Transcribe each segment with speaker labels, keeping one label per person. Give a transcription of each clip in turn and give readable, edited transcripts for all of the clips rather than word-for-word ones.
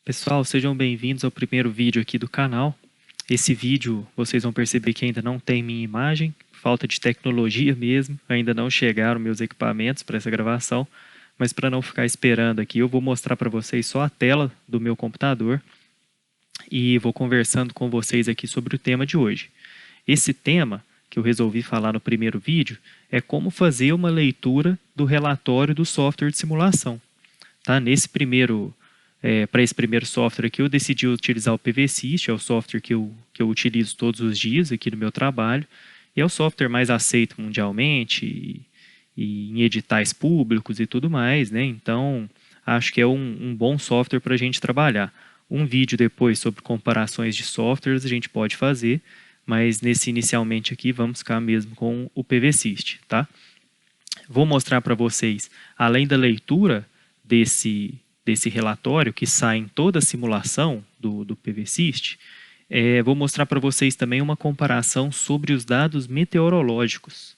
Speaker 1: Pessoal, sejam bem-vindos ao primeiro vídeo aqui do canal. Esse vídeo vocês vão perceber que ainda não tem minha imagem, falta de tecnologia mesmo, ainda não chegaram meus equipamentos para essa gravação, mas para não ficar esperando aqui, eu vou mostrar para vocês só a tela do meu computador e vou conversando com vocês aqui sobre o tema de hoje. Esse tema que eu resolvi falar no primeiro vídeo é como fazer uma leitura do relatório do software de simulação. Tá? Para esse primeiro software aqui, eu decidi utilizar o PVSys, é o software que eu utilizo todos os dias aqui no meu trabalho, e é o software mais aceito mundialmente e em editais públicos e tudo mais, né? Então, acho que é um bom software para a gente trabalhar. Um vídeo depois sobre comparações de softwares a gente pode fazer, mas inicialmente aqui vamos ficar mesmo com o PVSys, tá? Vou mostrar para vocês, além da leitura desse relatório que sai em toda a simulação do PVSys, vou mostrar para vocês também uma comparação sobre os dados meteorológicos.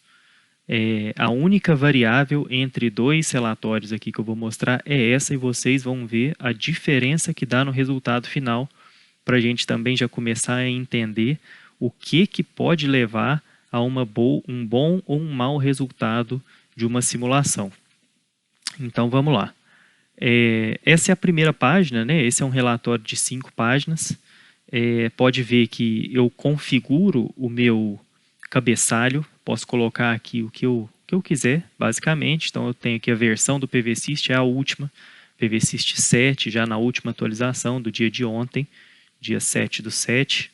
Speaker 1: A única variável entre dois relatórios aqui que eu vou mostrar é essa, e vocês vão ver a diferença que dá no resultado final, para a gente também já começar a entender o que pode levar a um bom ou um mau resultado de uma simulação. Então vamos lá. Essa é a primeira página, né? Esse é um relatório de 5 páginas. Pode ver que eu configuro o meu cabeçalho, posso colocar aqui o que eu quiser, basicamente. Então eu tenho aqui a versão do PVSys, é a última, PVSys 7, já na última atualização do dia de ontem, dia 7/7.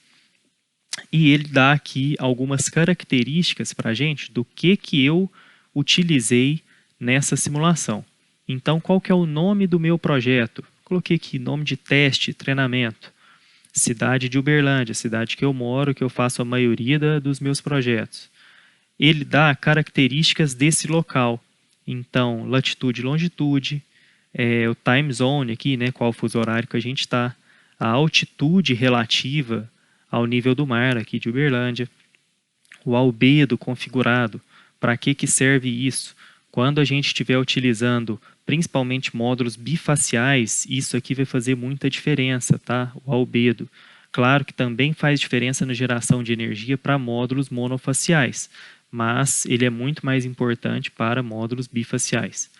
Speaker 1: E ele dá aqui algumas características para a gente do que eu utilizei nessa simulação. Então, qual que é o nome do meu projeto? Coloquei aqui nome de teste, treinamento. Cidade de Uberlândia, cidade que eu moro, que eu faço a maioria dos meus projetos. Ele dá características desse local. Então, latitude e longitude, o time zone aqui, né, qual fuso horário que a gente está, a altitude relativa ao nível do mar aqui de Uberlândia, o albedo configurado, para que serve isso? Quando a gente estiver utilizando principalmente módulos bifaciais, isso aqui vai fazer muita diferença, tá? O albedo. Claro que também faz diferença na geração de energia para módulos monofaciais, mas ele é muito mais importante para módulos bifaciais.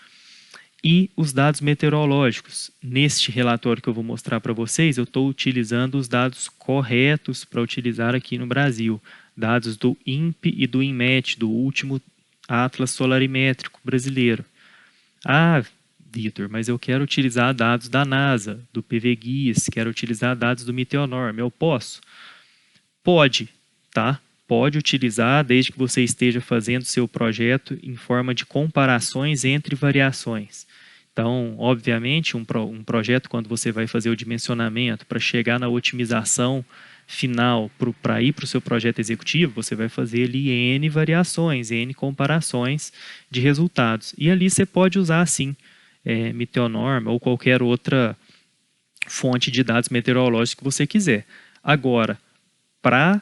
Speaker 1: E os dados meteorológicos. Neste relatório que eu vou mostrar para vocês, eu estou utilizando os dados corretos para utilizar aqui no Brasil. Dados do INPE e do INMET, do último Atlas Solarimétrico brasileiro. Ah, Vitor, mas eu quero utilizar dados da NASA, do PVGuias, quero utilizar dados do Meteonorm. Eu posso? Pode, tá? Pode utilizar desde que você esteja fazendo seu projeto em forma de comparações entre variações. Então, obviamente, um projeto, quando você vai fazer o dimensionamento para chegar na otimização final para ir para o seu projeto executivo, você vai fazer ali N variações, N comparações de resultados. E ali você pode usar, sim, Meteonorm ou qualquer outra fonte de dados meteorológicos que você quiser. Agora, para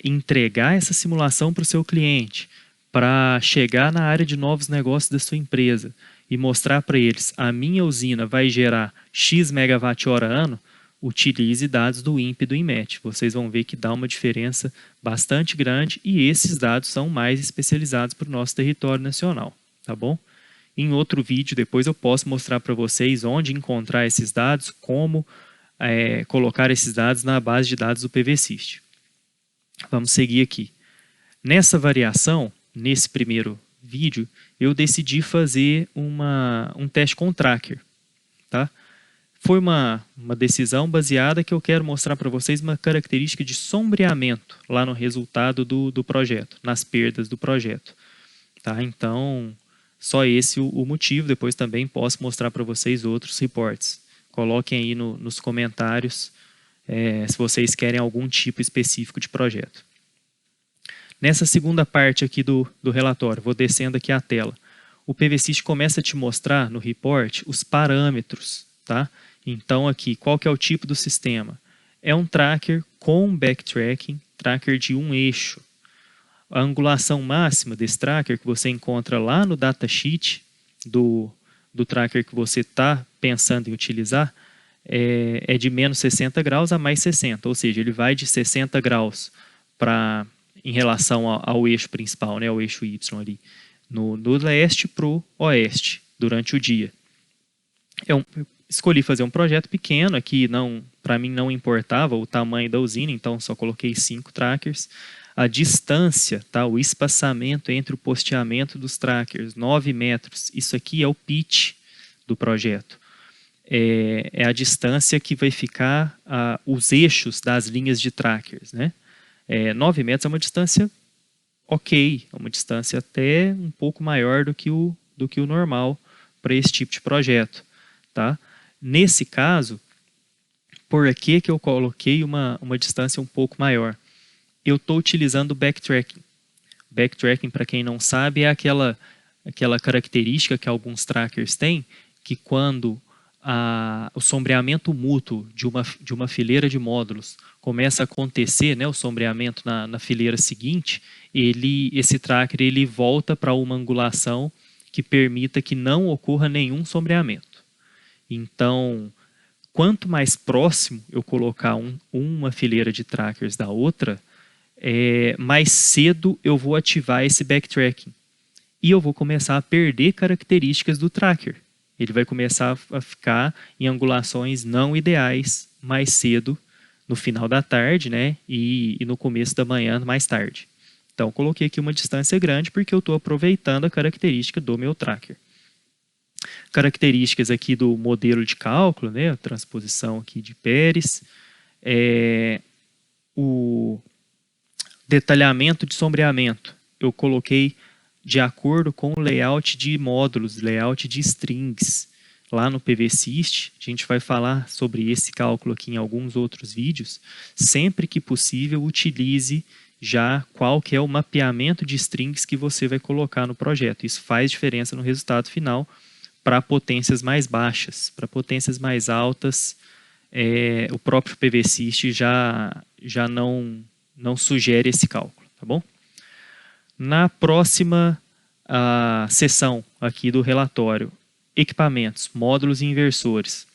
Speaker 1: entregar essa simulação para o seu cliente, para chegar na área de novos negócios da sua empresa e mostrar para eles, a minha usina vai gerar X megawatt-hora ano, utilize dados do INPE e do INMET. Vocês vão ver que dá uma diferença bastante grande e esses dados são mais especializados para o nosso território nacional, tá bom? Em outro vídeo, depois eu posso mostrar para vocês onde encontrar esses dados, como colocar esses dados na base de dados do PVSys. Vamos seguir aqui. Nessa variação, nesse primeiro vídeo, eu decidi fazer um teste com tracker, tá? Foi uma decisão baseada que eu quero mostrar para vocês uma característica de sombreamento lá no resultado do projeto, nas perdas do projeto. Tá? Então, só esse o motivo. Depois também posso mostrar para vocês outros reports. Coloquem aí nos comentários se vocês querem algum tipo específico de projeto. Nessa segunda parte aqui do relatório, vou descendo aqui a tela. O PVSys começa a te mostrar no report os parâmetros, tá? Então aqui, qual que é o tipo do sistema? É um tracker com backtracking, tracker de um eixo. A angulação máxima desse tracker que você encontra lá no datasheet do tracker que você está pensando em utilizar é de menos 60 graus a mais 60, ou seja, ele vai de 60 graus em relação ao eixo principal, né, ao eixo Y ali, no leste para o oeste, durante o dia. Eu escolhi fazer um projeto pequeno aqui, para mim não importava o tamanho da usina, então só coloquei 5 trackers. A distância, tá, o espaçamento entre o posteamento dos trackers, 9 metros. Isso aqui é o pitch do projeto. É a distância que vai ficar os eixos das linhas de trackers, né? 9 metros é uma distância ok, é uma distância até um pouco maior do que o normal para esse tipo de projeto, tá? Nesse caso, por que eu coloquei uma distância um pouco maior? Eu estou utilizando backtracking. Backtracking, para quem não sabe, é aquela característica que alguns trackers têm, que quando o sombreamento mútuo de uma fileira de módulos começa a acontecer, né, o sombreamento na fileira seguinte, esse tracker ele volta para uma angulação que permita que não ocorra nenhum sombreamento. Então, quanto mais próximo eu colocar uma fileira de trackers da outra, mais cedo eu vou ativar esse backtracking. E eu vou começar a perder características do tracker. Ele vai começar a ficar em angulações não ideais mais cedo, no final da tarde, né? E no começo da manhã, mais tarde. Então, coloquei aqui uma distância grande porque eu estou aproveitando a característica do meu tracker. Características aqui do modelo de cálculo, né? A transposição aqui de Pérez. O detalhamento de sombreamento. Eu coloquei de acordo com o layout de módulos, layout de strings. Lá no PVSys, a gente vai falar sobre esse cálculo aqui em alguns outros vídeos. Sempre que possível, utilize já qual que é o mapeamento de strings que você vai colocar no projeto. Isso faz diferença no resultado final para potências mais baixas. Para potências mais altas, o próprio PVSys já não sugere esse cálculo, tá bom? Na próxima seção aqui do relatório, equipamentos, módulos e inversores.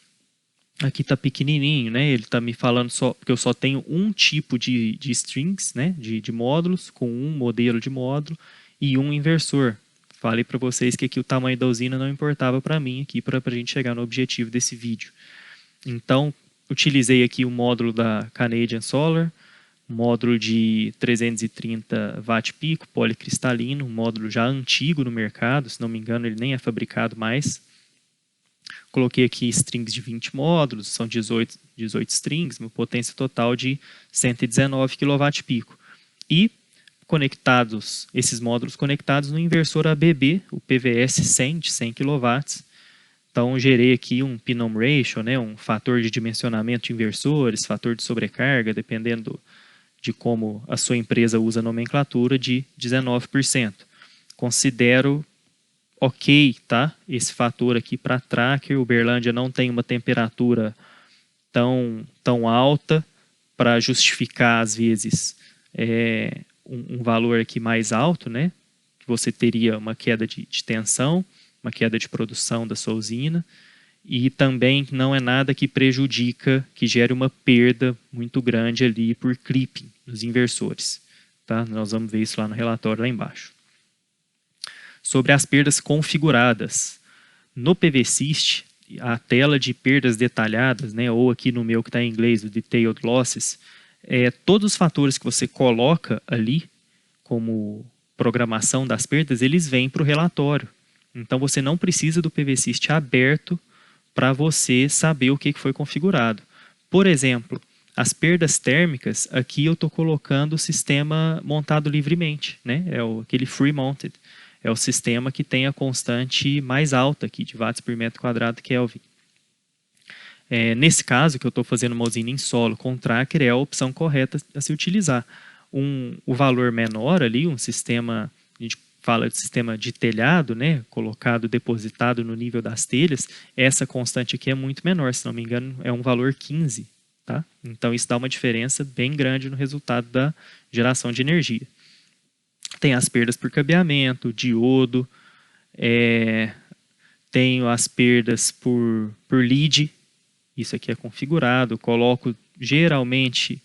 Speaker 1: Aqui está pequenininho, né? Ele está me falando só porque eu só tenho um tipo de strings, né? De módulos, com um modelo de módulo e um inversor. Falei para vocês que aqui o tamanho da usina não importava para mim, aqui para a gente chegar no objetivo desse vídeo. Então, utilizei aqui o módulo da Canadian Solar, módulo de 330 watt-pico, policristalino, um módulo já antigo no mercado, se não me engano ele nem é fabricado mais. Coloquei aqui strings de 20 módulos, são 18 strings, uma potência total de 119 kW-pico. E esses módulos conectados no inversor ABB, o PVS 100 de 100 kW. Então, gerei aqui um Pinom Ratio, né, um fator de dimensionamento de inversores, fator de sobrecarga, dependendo de como a sua empresa usa a nomenclatura, de 19%. Considero ok, tá? Esse fator aqui para tracker. Uberlândia não tem uma temperatura tão alta para justificar, às vezes, um valor aqui mais alto, né? Você teria uma queda de tensão, uma queda de produção da sua usina, e também não é nada que prejudica, que gere uma perda muito grande ali por clipping nos inversores. Tá? Nós vamos ver isso lá no relatório lá embaixo. Sobre as perdas configuradas. No PVSys, a tela de perdas detalhadas, né, ou aqui no meu que está em inglês, o Detailed Losses, todos os fatores que você coloca ali como programação das perdas, eles vêm para o relatório. Então, você não precisa do PVSys aberto para você saber o que foi configurado. Por exemplo, as perdas térmicas, aqui eu estou colocando o sistema montado livremente, né? Aquele free mounted. É o sistema que tem a constante mais alta aqui de watts por metro quadrado Kelvin. Nesse caso, que eu estou fazendo uma usina em solo com tracker, é a opção correta a se utilizar. O valor menor ali, um sistema, a gente fala de sistema de telhado, né, colocado, depositado no nível das telhas, essa constante aqui é muito menor, se não me engano, é um valor 15. Tá? Então, isso dá uma diferença bem grande no resultado da geração de energia. Tem as perdas por cabeamento, diodo, tenho as perdas por lead. Isso aqui é configurado, eu coloco geralmente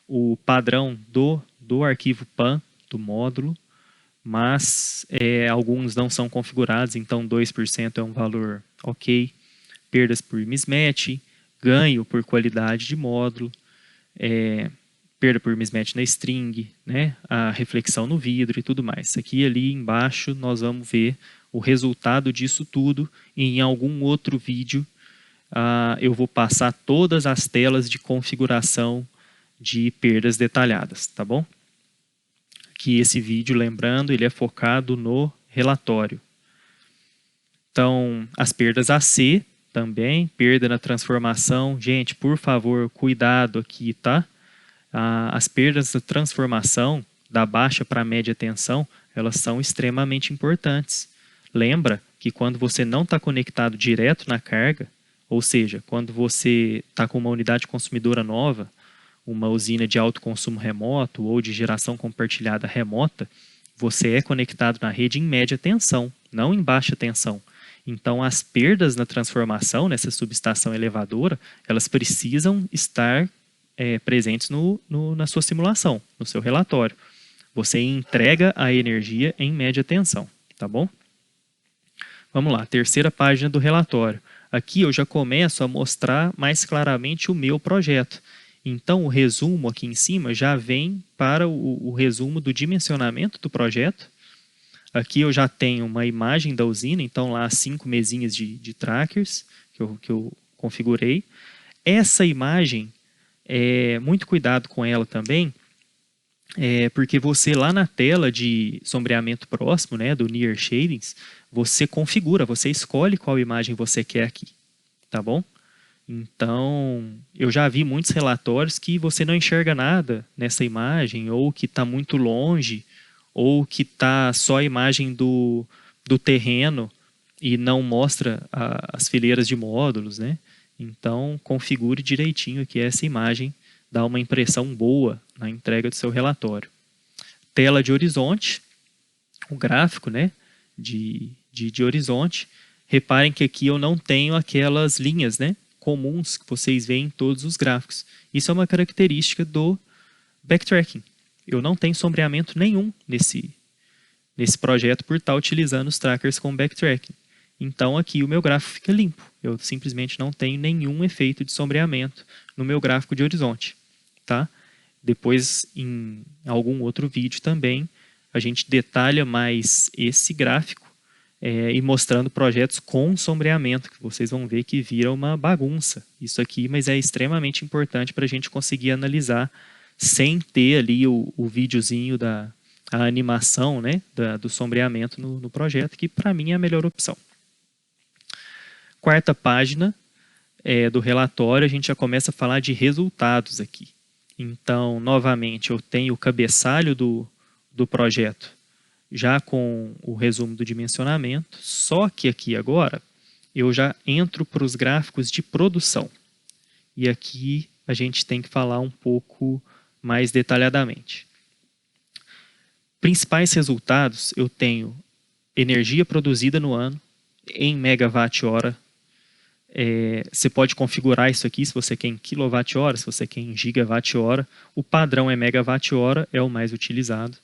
Speaker 1: o padrão do arquivo PAN do módulo, mas alguns não são configurados, então 2% é um valor ok. Perdas por mismatch, ganho por qualidade de módulo, perda por mismatch na string, né, a reflexão no vidro e tudo mais. Aqui e ali embaixo nós vamos ver o resultado disso tudo e em algum outro vídeo eu vou passar todas as telas de configuração de perdas detalhadas, tá bom? Que esse vídeo, lembrando, ele é focado no relatório. Então, as perdas AC também, perda na transformação. Gente, por favor, cuidado aqui, tá? As perdas da transformação, da baixa para a média tensão, elas são extremamente importantes. Lembra que quando você não está conectado direto na carga, ou seja, quando você está com uma unidade consumidora nova, uma usina de alto consumo remoto ou de geração compartilhada remota, você é conectado na rede em média tensão, não em baixa tensão. Então, as perdas na transformação, nessa subestação elevadora, elas precisam estar presentes na sua simulação, no seu relatório. Você entrega a energia em média tensão, tá bom? Vamos lá, terceira página do relatório. Aqui eu já começo a mostrar mais claramente o meu projeto. Então, o resumo aqui em cima já vem para o resumo do dimensionamento do projeto. Aqui eu já tenho uma imagem da usina, então lá 5 mesinhas de trackers que eu configurei. Essa imagem, muito cuidado com ela também, porque você lá na tela de sombreamento próximo, né, do Near Shadings, você configura, você escolhe qual imagem você quer aqui, tá bom? Então, eu já vi muitos relatórios que você não enxerga nada nessa imagem, ou que está muito longe, ou que está só a imagem do terreno e não mostra as fileiras de módulos, né? Então, configure direitinho aqui essa imagem, dá uma impressão boa na entrega do seu relatório. Tela de horizonte, o gráfico, né, de horizonte. Reparem que aqui eu não tenho aquelas linhas, né, comuns que vocês veem em todos os gráficos. Isso é uma característica do backtracking. Eu não tenho sombreamento nenhum nesse projeto por estar utilizando os trackers com backtracking. Então aqui o meu gráfico fica limpo. Eu simplesmente não tenho nenhum efeito de sombreamento no meu gráfico de horizonte. Tá? Depois, em algum outro vídeo também, a gente detalha mais esse gráfico e mostrando projetos com sombreamento, que vocês vão ver que vira uma bagunça isso aqui, mas é extremamente importante para a gente conseguir analisar sem ter ali o videozinho a animação, né, do sombreamento no projeto, que para mim é a melhor opção. Quarta página do relatório, a gente já começa a falar de resultados aqui. Então, novamente, eu tenho o cabeçalho do projeto já com o resumo do dimensionamento, só que aqui agora eu já entro para os gráficos de produção. E aqui a gente tem que falar um pouco mais detalhadamente. Principais resultados, eu tenho energia produzida no ano em megawatt-hora. Você pode configurar isso aqui se você quer em quilowatt-hora, se você quer em gigawatt-hora. O padrão é megawatt-hora, é o mais utilizado.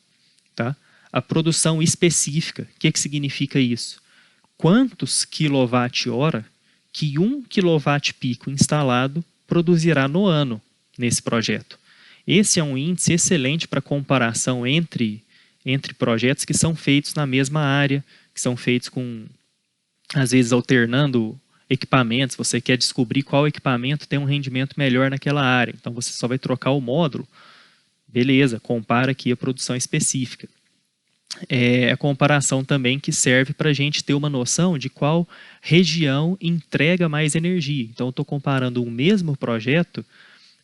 Speaker 1: Tá? A produção específica, o que significa isso? Quantos quilowatt-hora que 1 kW-pico instalado produzirá no ano nesse projeto? Esse é um índice excelente para comparação entre projetos que são feitos na mesma área, que são feitos com, às vezes, alternando equipamentos. Você quer descobrir qual equipamento tem um rendimento melhor naquela área. Então, você só vai trocar o módulo. Beleza, compara aqui a produção específica. É a comparação também que serve para a gente ter uma noção de qual região entrega mais energia. Então, eu estou comparando o mesmo projeto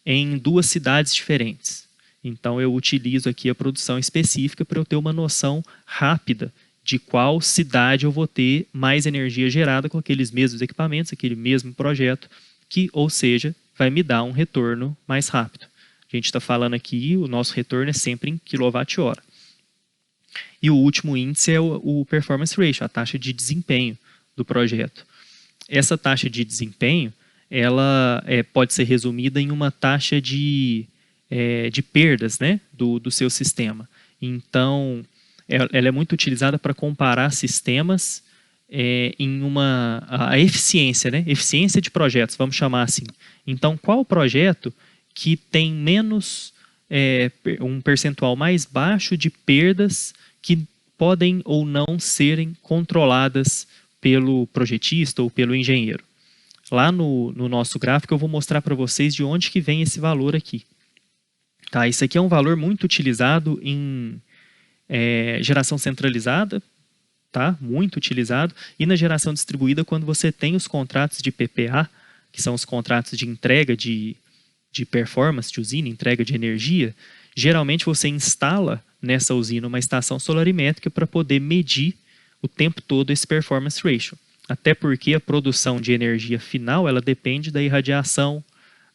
Speaker 1: em 2 cidades diferentes. Então, eu utilizo aqui a produção específica para eu ter uma noção rápida de qual cidade eu vou ter mais energia gerada com aqueles mesmos equipamentos, aquele mesmo projeto, que, ou seja, vai me dar um retorno mais rápido. A gente está falando aqui, o nosso retorno é sempre em quilowatt-hora. E o último índice é o performance ratio, a taxa de desempenho do projeto. Essa taxa de desempenho ela pode ser resumida em uma taxa de perdas, né, do seu sistema. Então, ela é muito utilizada para comparar sistemas em a eficiência, né, eficiência de projetos, vamos chamar assim. Então, qual projeto que tem menos, um percentual mais baixo de perdas que podem ou não serem controladas pelo projetista ou pelo engenheiro. Lá no nosso gráfico eu vou mostrar para vocês de onde que vem esse valor aqui. Tá? Isso aqui é um valor muito utilizado em geração centralizada, tá? Muito utilizado, e na geração distribuída quando você tem os contratos de PPA, que são os contratos de entrega de performance de usina, entrega de energia, geralmente você instala nessa usina uma estação solarimétrica para poder medir o tempo todo esse performance ratio. Até porque a produção de energia final, ela depende da irradiação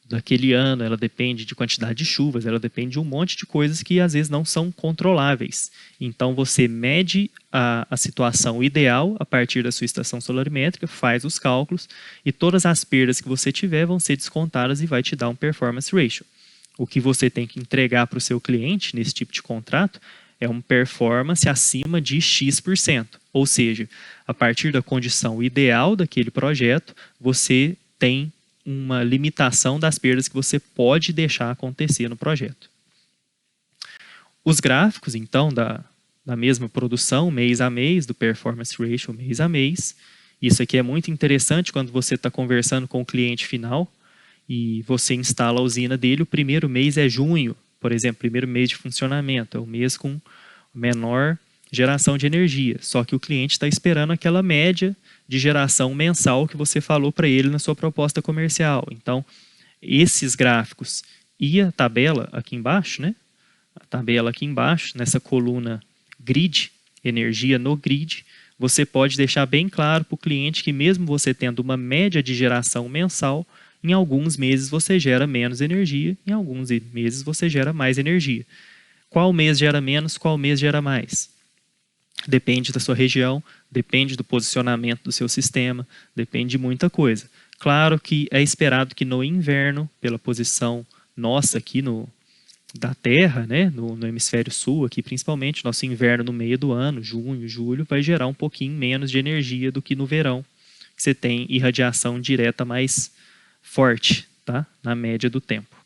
Speaker 1: daquele ano, ela depende de quantidade de chuvas, ela depende de um monte de coisas que às vezes não são controláveis. Então você mede a situação ideal a partir da sua estação solarimétrica, faz os cálculos e todas as perdas que você tiver vão ser descontadas e vai te dar um performance ratio. O que você tem que entregar para o seu cliente nesse tipo de contrato é uma performance acima de X%. Ou seja, a partir da condição ideal daquele projeto, você tem uma limitação das perdas que você pode deixar acontecer no projeto. Os gráficos, então, da mesma produção, mês a mês, do performance ratio mês a mês. Isso aqui é muito interessante quando você está conversando com o cliente final e você instala a usina dele, o primeiro mês é junho, por exemplo, primeiro mês de funcionamento, é o mês com menor geração de energia, só que o cliente está esperando aquela média de geração mensal que você falou para ele na sua proposta comercial. Então, esses gráficos e a tabela aqui embaixo, né? A tabela aqui embaixo, nessa coluna grid, energia no grid, você pode deixar bem claro para o cliente que mesmo você tendo uma média de geração mensal, em alguns meses você gera menos energia, em alguns meses você gera mais energia. Qual mês gera menos, qual mês gera mais? Depende da sua região, depende do posicionamento do seu sistema, depende de muita coisa. Claro que é esperado que no inverno, pela posição nossa aqui da Terra, né, no hemisfério sul, aqui principalmente, nosso inverno no meio do ano, junho, julho, vai gerar um pouquinho menos de energia do que no verão, que você tem irradiação direta mais forte, tá, na média do tempo.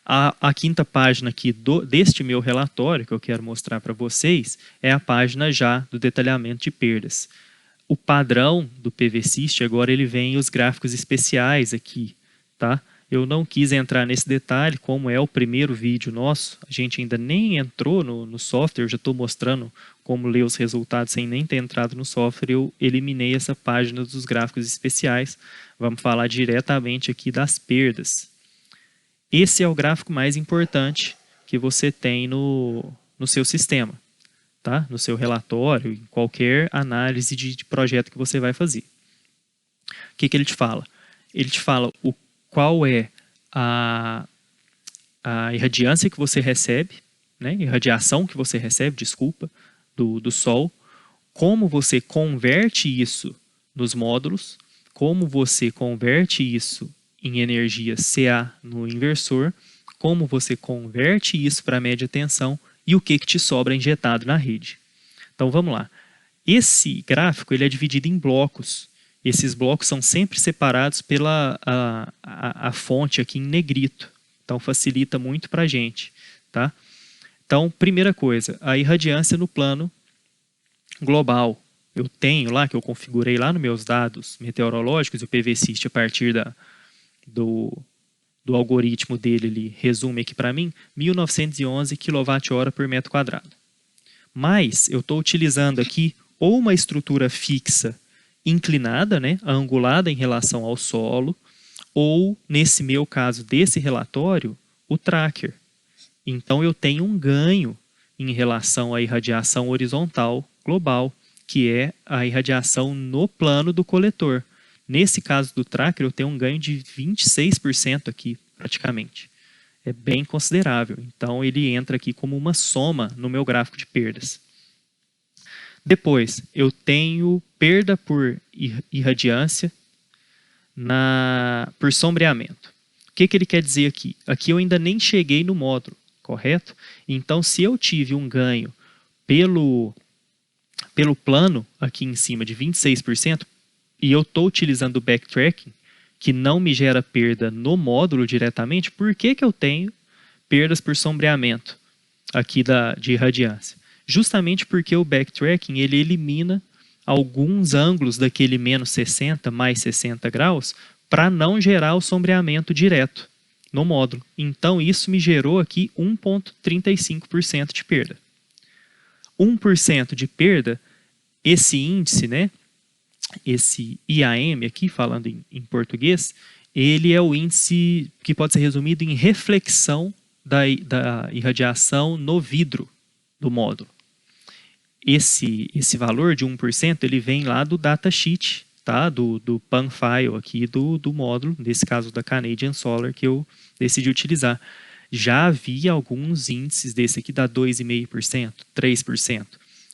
Speaker 1: A quinta página aqui deste meu relatório, que eu quero mostrar para vocês, é a página já do detalhamento de perdas. O padrão do PVSYST, agora ele vem os gráficos especiais aqui, tá? Eu não quis entrar nesse detalhe, como é o primeiro vídeo nosso, a gente ainda nem entrou no software, eu já estou mostrando como ler os resultados sem nem ter entrado no software, eu eliminei essa página dos gráficos especiais. Vamos falar diretamente aqui das perdas. Esse é o gráfico mais importante que você tem no seu sistema, tá? No seu relatório, em qualquer análise de projeto que você vai fazer. O que ele te fala? Ele te fala qual é a irradiância que você recebe, né? Irradiação que você recebe, desculpa, do Sol, como você converte isso nos módulos, como você converte isso em energia CA no inversor, como você converte isso para a média tensão e o que te sobra injetado na rede. Então vamos lá. Esse gráfico ele é dividido em blocos. Esses blocos são sempre separados pela a fonte aqui em negrito. Então facilita muito para a gente. Tá? Então, primeira coisa, a irradiância no plano global. Eu tenho lá, que eu configurei lá nos meus dados meteorológicos, o PVSYST a partir do algoritmo dele, ele resume aqui para mim, 1911 kWh por metro quadrado. Mas eu estou utilizando aqui ou uma estrutura fixa inclinada, né, angulada em relação ao solo, ou, nesse meu caso desse relatório, o tracker. Então eu tenho um ganho em relação à irradiação horizontal global, que é a irradiação no plano do coletor. Nesse caso do tracker, eu tenho um ganho de 26% aqui, praticamente. É bem considerável. Então, ele entra aqui como uma soma no meu gráfico de perdas. Depois, eu tenho perda por irradiância por sombreamento. O que ele quer dizer aqui? Aqui eu ainda nem cheguei no módulo, correto? Então, se eu tive um ganho pelo plano aqui em cima de 26%, e eu estou utilizando o backtracking, que não me gera perda no módulo diretamente, por que eu tenho perdas por sombreamento aqui de irradiância? Justamente porque o backtracking ele elimina alguns ângulos daquele menos 60, mais 60 graus, para não gerar o sombreamento direto no módulo. Então, isso me gerou aqui 1,35% de perda. 1% de perda, esse índice, né, esse IAM aqui, falando em português, ele é o índice que pode ser resumido em reflexão da irradiação no vidro do módulo. Esse valor de 1%, ele vem lá do datasheet, tá? do PAN file aqui do módulo, nesse caso da Canadian Solar, que eu decidi utilizar. Já havia alguns índices desse aqui, dá 2,5%, 3%.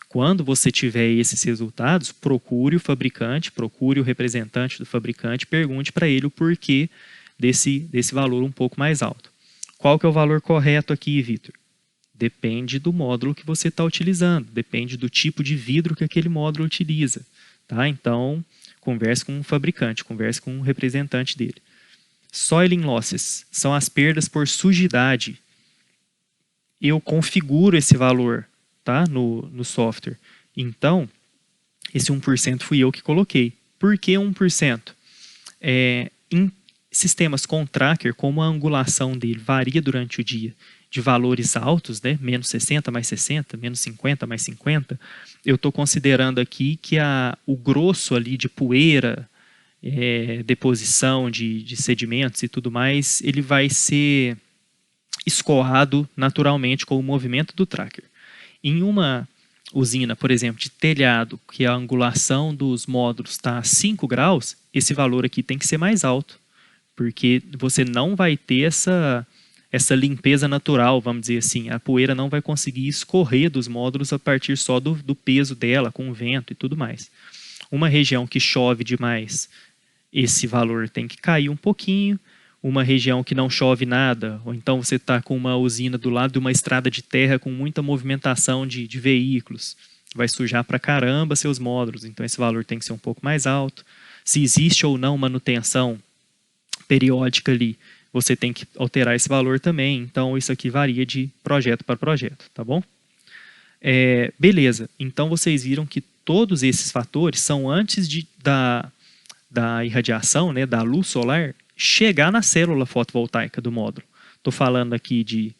Speaker 1: Quando você tiver esses resultados, procure o fabricante, procure o representante do fabricante, pergunte para ele o porquê desse valor um pouco mais alto. Qual que é o valor correto aqui, Vitor? Depende do módulo que você está utilizando, depende do tipo de vidro que aquele módulo utiliza. Tá? Então, converse com o fabricante, converse com o representante dele. Soiling losses são as perdas por sujidade. Eu configuro esse valor, tá? no software. Então, esse 1% fui eu que coloquei. Por que 1%? Em sistemas com tracker, como a angulação dele varia durante o dia de valores altos, né? Menos 60 mais 60, menos 50 mais 50, eu estou considerando aqui que o grosso ali de poeira, deposição de sedimentos e tudo mais, ele vai ser escoado naturalmente com o movimento do tracker. Em uma usina, por exemplo, de telhado, que a angulação dos módulos está a 5 graus, esse valor aqui tem que ser mais alto, porque você não vai ter essa limpeza natural, vamos dizer assim. A poeira não vai conseguir escorrer dos módulos a partir só do peso dela, com o vento e tudo mais. Uma região que chove demais, esse valor tem que cair um pouquinho. Uma região que não chove nada, ou então você está com uma usina do lado de uma estrada de terra com muita movimentação de veículos, vai sujar pra caramba seus módulos, então esse valor tem que ser um pouco mais alto. Se existe ou não manutenção periódica ali, você tem que alterar esse valor também, então isso aqui varia de projeto para projeto, tá bom? Beleza, então vocês viram que todos esses fatores são antes da irradiação, né, da luz solar, chegar na célula fotovoltaica do módulo. Estou falando aqui de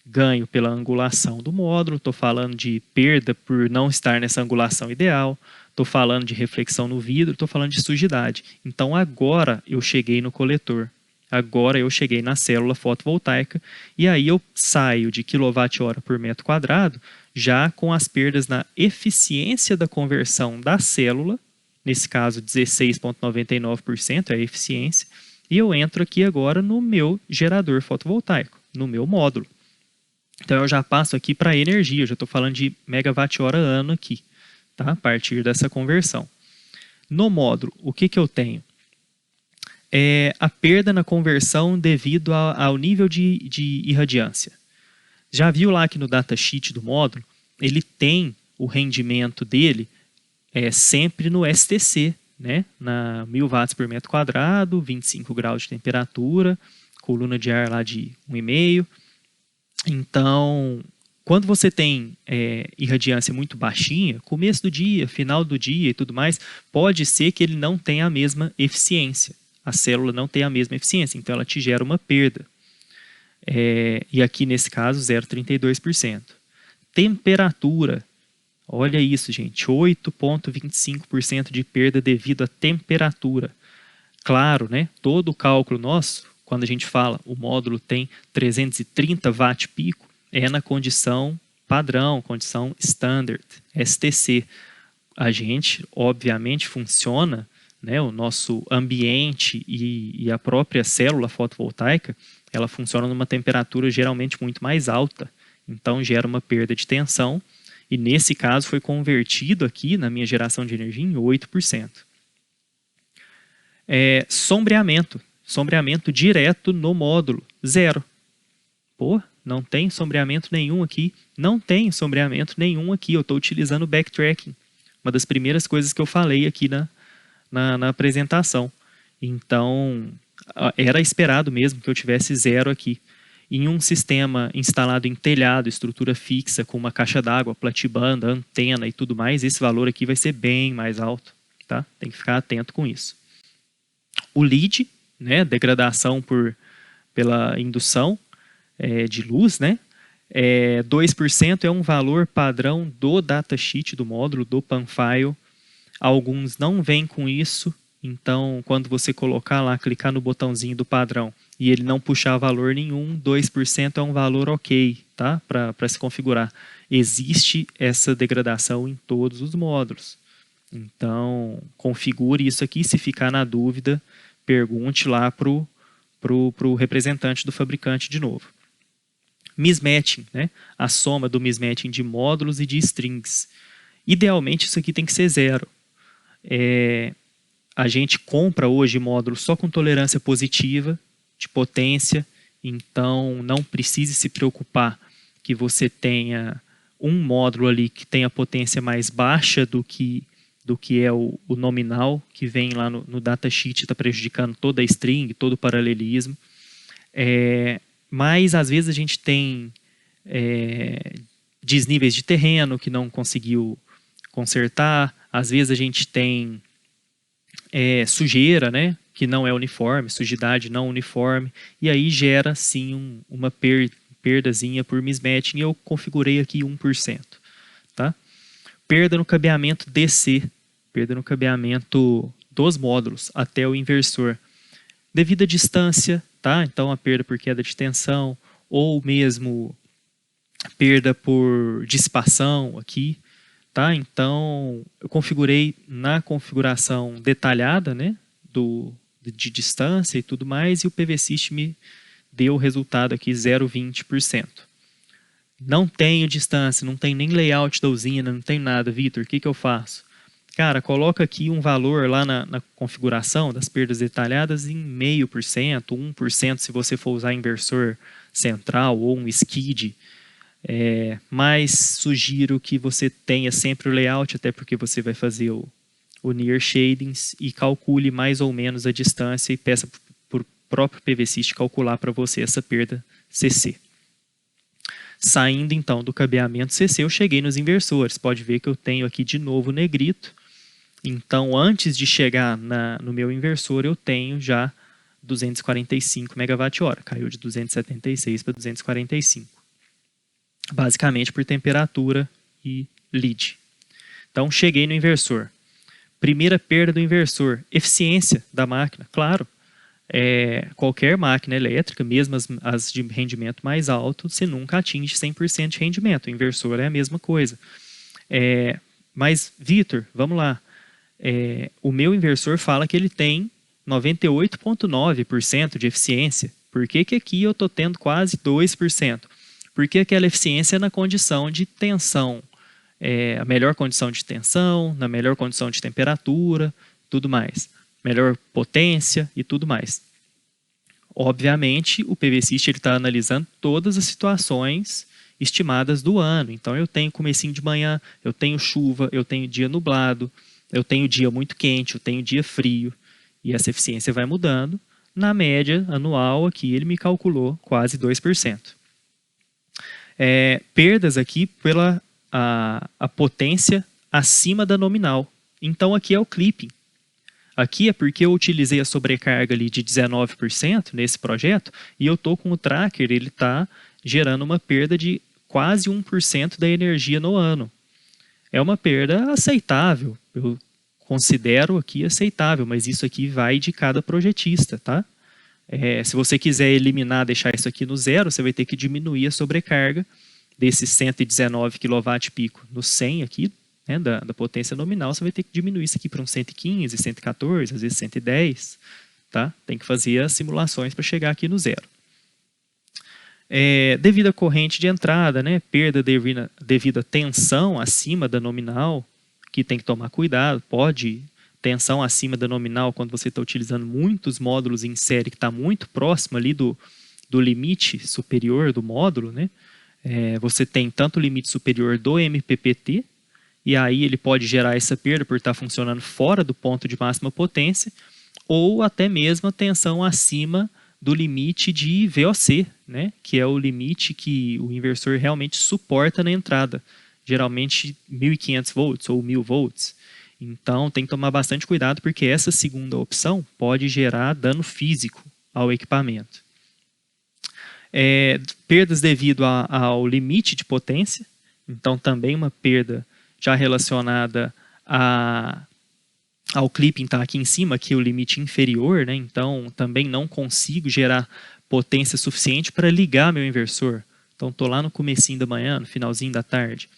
Speaker 1: ganho pela angulação do módulo, estou falando de perda por não estar nessa angulação ideal, estou falando de reflexão no vidro, estou falando de sujidade. Então agora eu cheguei no coletor, agora eu cheguei na célula fotovoltaica e aí eu saio de kWh por metro quadrado já com as perdas na eficiência da conversão da célula, nesse caso 16,99% é a eficiência, e eu entro aqui agora no meu gerador fotovoltaico, no meu módulo. Então eu já passo aqui para a energia, eu já estou falando de megawatt-hora ano aqui, tá? A partir dessa conversão. No módulo, o que eu tenho? A perda na conversão devido ao nível de irradiância. Já viu lá que no datasheet do módulo, ele tem o rendimento dele sempre no STC, né? Na 1000 watts por metro quadrado, 25 graus de temperatura, coluna de ar lá de 1,5. Então, quando você tem irradiância muito baixinha, começo do dia, final do dia e tudo mais, pode ser que ele não tenha a mesma eficiência. A célula não tem a mesma eficiência, então ela te gera uma perda. E aqui nesse caso, 0,32%. Temperatura. Olha isso, gente, 8,25% de perda devido à temperatura. Claro, né? Todo o cálculo nosso, quando a gente fala o módulo tem 330 watt pico, é na condição padrão, condição standard, STC. A gente, obviamente, funciona, né? O nosso ambiente e a própria célula fotovoltaica, ela funciona numa temperatura geralmente muito mais alta. Então, gera uma perda de tensão. E nesse caso foi convertido aqui na minha geração de energia em 8%. Sombreamento. Sombreamento direto no módulo. 0. Pô, não tem sombreamento nenhum aqui. Não tem sombreamento nenhum aqui. Eu estou utilizando o backtracking. Uma das primeiras coisas que eu falei aqui na apresentação. Então, era esperado mesmo que eu tivesse 0 aqui. Em um sistema instalado em telhado, estrutura fixa, com uma caixa d'água, platibanda, antena e tudo mais, esse valor aqui vai ser bem mais alto. Tá? Tem que ficar atento com isso. O lead, né, degradação pela indução de luz, né, 2% é um valor padrão do datasheet do módulo, do panfile. Alguns não vêm com isso, então quando você colocar lá, clicar no botãozinho do padrão e ele não puxar valor nenhum, 2% é um valor ok, tá? Para se configurar. Existe essa degradação em todos os módulos. Então, configure isso aqui. Se ficar na dúvida, pergunte lá pro representante do fabricante de novo. Mismatching, né? A soma do mismatching de módulos e de strings. Idealmente, isso aqui tem que ser 0. A gente compra hoje módulos só com tolerância positiva, de potência, então não precise se preocupar que você tenha um módulo ali que tenha potência mais baixa do que é o nominal, que vem lá no datasheet, está prejudicando toda a string, todo o paralelismo. Mas às vezes a gente tem desníveis de terreno que não conseguiu consertar, às vezes a gente tem sujeira, né, que não é uniforme, sujidade não uniforme, e aí gera sim uma perdazinha por mismatching. Eu configurei aqui 1%. Tá? Perda no cabeamento DC, perda no cabeamento dos módulos até o inversor. Devido à distância, tá? Então a perda por queda de tensão, ou mesmo perda por dissipação aqui. Tá? Então, eu configurei na configuração detalhada, né, de distância e tudo mais, e o PVSys me deu o resultado aqui 0,20%. Não tenho distância, não tem nem layout da usina, não tem nada, Vitor, o que eu faço? Cara, coloca aqui um valor lá na configuração das perdas detalhadas em 0,5%, 1% se você for usar inversor central ou um skid. Mas sugiro que você tenha sempre o layout, até porque você vai fazer o near shadings, e calcule mais ou menos a distância e peça para o próprio PVSys calcular para você essa perda CC. Saindo então do cabeamento CC, eu cheguei nos inversores. Pode ver que eu tenho aqui de novo negrito. Então, antes de chegar no meu inversor, eu tenho já 245 MWh. Caiu de 276 para 245. Basicamente por temperatura e lead. Então, cheguei no inversor. Primeira perda do inversor, eficiência da máquina. Claro, qualquer máquina elétrica, mesmo as de rendimento mais alto, você nunca atinge 100% de rendimento. O inversor é a mesma coisa. Mas, Vitor, vamos lá. O meu inversor fala que ele tem 98,9% de eficiência. Por que aqui eu estou tendo quase 2%? Porque aquela eficiência é na condição de tensão, a melhor condição de tensão, na melhor condição de temperatura, tudo mais. Melhor potência e tudo mais. Obviamente, o PVSys está analisando todas as situações estimadas do ano. Então, eu tenho comecinho de manhã, eu tenho chuva, eu tenho dia nublado, eu tenho dia muito quente, eu tenho dia frio. E essa eficiência vai mudando. Na média anual, aqui, ele me calculou quase 2%. Perdas aqui pela a potência acima da nominal. Então, aqui é o clipping. Aqui é porque eu utilizei a sobrecarga ali de 19% nesse projeto, e eu estou com o tracker, ele está gerando uma perda de quase 1% da energia no ano. É uma perda aceitável, eu considero aqui aceitável, mas isso aqui vai de cada projetista, tá? Se você quiser eliminar, deixar isso aqui no 0, você vai ter que diminuir a sobrecarga desses 119 kW no 100 aqui, né, da potência nominal. Você vai ter que diminuir isso aqui para uns 115, 114, às vezes 110. Tá? Tem que fazer as simulações para chegar aqui no 0. Devido à corrente de entrada, né, perda devido à tensão acima da nominal, que tem que tomar cuidado, pode tensão acima da nominal, quando você está utilizando muitos módulos em série, que está muito próximo ali do limite superior do módulo, né? Você tem tanto o limite superior do MPPT, e aí ele pode gerar essa perda por estar funcionando fora do ponto de máxima potência, ou até mesmo a tensão acima do limite de VOC, né? Que é o limite que o inversor realmente suporta na entrada, geralmente 1.500 volts ou 1.000 volts. Então tem que tomar bastante cuidado, porque essa segunda opção pode gerar dano físico ao equipamento. Perdas devido ao limite de potência, então também uma perda já relacionada ao clipping está aqui em cima, que é o limite inferior, né? Então também não consigo gerar potência suficiente para ligar meu inversor. Então estou lá no comecinho da manhã, no finalzinho da tarde.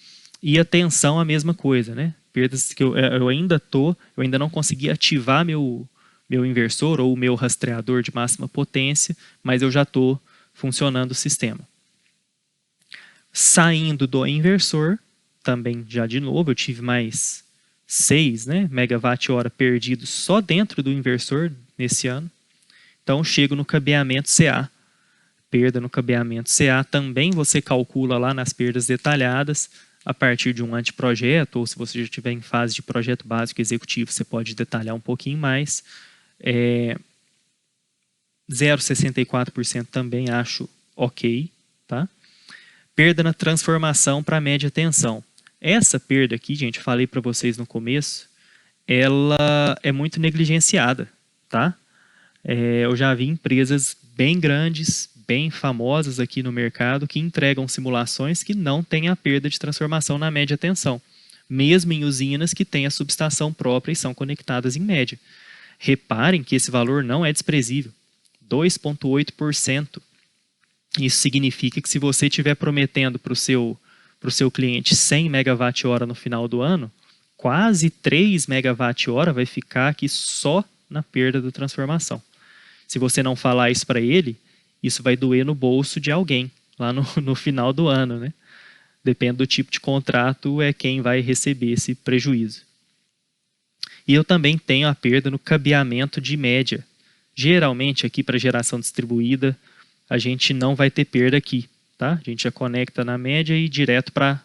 Speaker 1: E a tensão a mesma coisa, né? Perdas que eu ainda não consegui ativar meu inversor ou o meu rastreador de máxima potência, mas eu já estou funcionando o sistema. Saindo do inversor, também já de novo, eu tive mais 6, né, megawatt-hora perdidos só dentro do inversor nesse ano. Então, chego no cabeamento CA. Perda no cabeamento CA também você calcula lá nas perdas detalhadas, a partir de um anteprojeto, ou se você já estiver em fase de projeto básico executivo, você pode detalhar um pouquinho mais. 0,64% também acho ok, tá? Perda na transformação para média tensão. Essa perda aqui, gente, eu falei para vocês no começo, ela é muito negligenciada, tá? Eu já vi empresas bem grandes, bem famosas aqui no mercado, que entregam simulações que não têm a perda de transformação na média tensão, mesmo em usinas que têm a subestação própria e são conectadas em média. Reparem que esse valor não é desprezível, 2,8%. Isso significa que se você estiver prometendo para o seu cliente 100 megawatt-hora no final do ano, quase 3 megawatt-hora vai ficar aqui só na perda da transformação. Se você não falar isso para ele, isso vai doer no bolso de alguém, lá no final do ano, né? Depende do tipo de contrato, é quem vai receber esse prejuízo. E eu também tenho a perda no cabeamento de média. Geralmente, aqui para geração distribuída, a gente não vai ter perda aqui, tá? A gente já conecta na média e direto para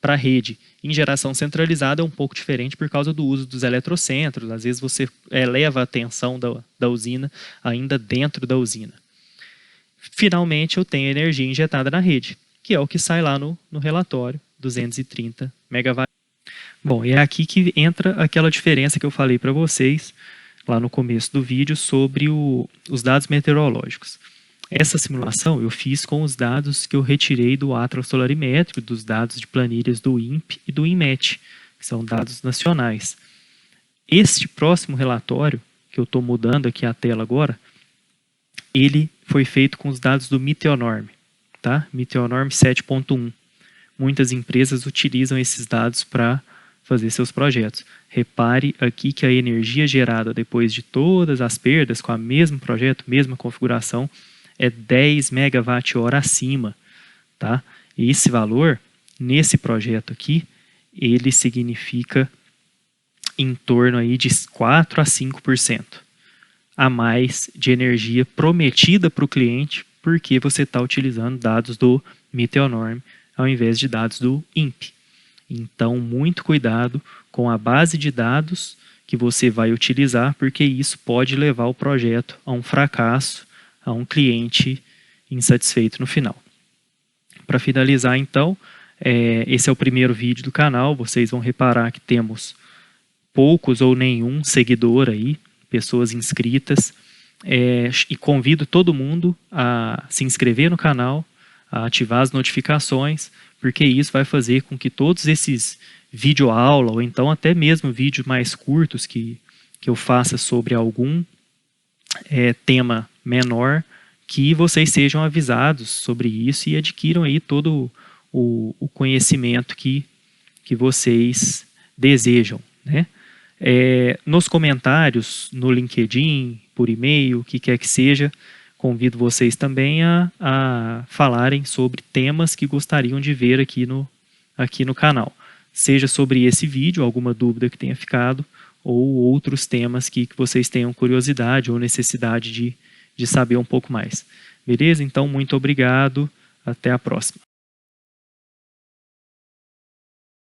Speaker 1: a rede. Em geração centralizada é um pouco diferente por causa do uso dos eletrocentros. Às vezes você eleva a tensão da usina ainda dentro da usina. Finalmente, eu tenho energia injetada na rede, que é o que sai lá no relatório, 230 megawatts. Bom, é aqui que entra aquela diferença que eu falei para vocês lá no começo do vídeo sobre os dados meteorológicos. Essa simulação eu fiz com os dados que eu retirei do Atlas Solarimétrico, dos dados de planilhas do INPE e do INMET, que são dados nacionais. Este próximo relatório, que eu estou mudando aqui a tela agora, ele foi feito com os dados do Meteonorm, tá? Meteonorm 7.1. Muitas empresas utilizam esses dados para fazer seus projetos. Repare aqui que a energia gerada depois de todas as perdas com o mesmo projeto, mesma configuração, é 10 megawatt-hora acima, tá? E esse valor, nesse projeto aqui, ele significa em torno aí de 4 a 5% a mais de energia prometida para o cliente, porque você está utilizando dados do Meteonorm ao invés de dados do INPE. Então, muito cuidado com a base de dados que você vai utilizar, porque isso pode levar o projeto a um fracasso, a um cliente insatisfeito no final. Para finalizar, então, esse é o primeiro vídeo do canal. Vocês vão reparar que temos poucos ou nenhum seguidor aí, pessoas inscritas, e convido todo mundo a se inscrever no canal, a ativar as notificações, porque isso vai fazer com que todos esses videoaula, ou então até mesmo vídeos mais curtos que eu faça sobre algum tema menor, que vocês sejam avisados sobre isso e adquiram aí todo o conhecimento que vocês desejam, né? Nos comentários, no LinkedIn, por e-mail, o que quer que seja, convido vocês também a falarem sobre temas que gostariam de ver aqui no canal. Seja sobre esse vídeo, alguma dúvida que tenha ficado, ou outros temas que vocês tenham curiosidade ou necessidade de saber um pouco mais. Beleza? Então, muito obrigado. Até a próxima.